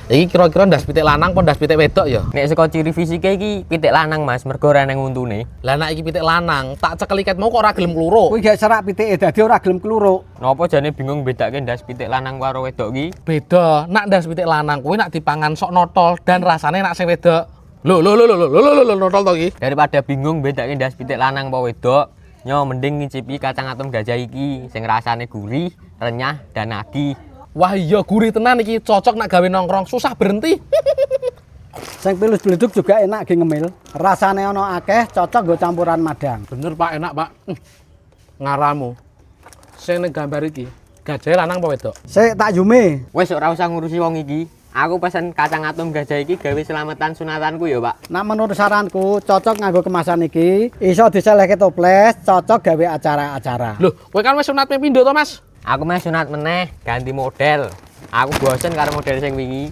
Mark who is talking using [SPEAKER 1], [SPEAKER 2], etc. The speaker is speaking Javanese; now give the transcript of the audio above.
[SPEAKER 1] Iki kira-kira ndas pitik lanang apa ndas pitik wedok ya?
[SPEAKER 2] Nek saka ciri fisike iki pitik lanang Mas, mergo ora nang untune.
[SPEAKER 1] Lah nek iki pitik lanang, tak cekel iket mau kok ora gelem kluro.
[SPEAKER 3] Kuwi gak serak pitike dadi ora gelem kluruk.
[SPEAKER 2] Napa jane bingung bedake ndas pitik lanang karo wedok iki?
[SPEAKER 1] Beda, nak ndas pitik lanang kuwi nak dipangan sok notol dan rasane nak sing wedok. Lho notol to iki.
[SPEAKER 2] Daripada bingung bedake ndas pitik lanang apa wedok, nyo mending ngicipi kacang atom gajah iki sing rasane gurih, renyah dan nagih.
[SPEAKER 1] Wah iya gurih tenan iki, cocok nak gawe nongkrong, susah berhenti.
[SPEAKER 3] Sing pilus bleduk juga enak ge ngemil. Rasane ana akeh, cocok nggo campuran madang.
[SPEAKER 1] Bener Pak, enak Pak. Ngaramu. Sing ning gambar iki, gajah lanang apa wedok?
[SPEAKER 3] Sik tak yume.
[SPEAKER 2] Wis ora usah ngurusi wong iki. Aku pesen kacang atom gajah iki gawe selamatan sunatanku ya, Pak.
[SPEAKER 3] Nah menurut saranku cocok nganggo kemasan iki, iso diselehke toples, cocok gawe acara-acara.
[SPEAKER 1] Loh, kowe kan wis sunat ping pindho to, Mas?
[SPEAKER 2] Aku meh sunat meneh, ganti model. Aku bosen karo model sing wingi.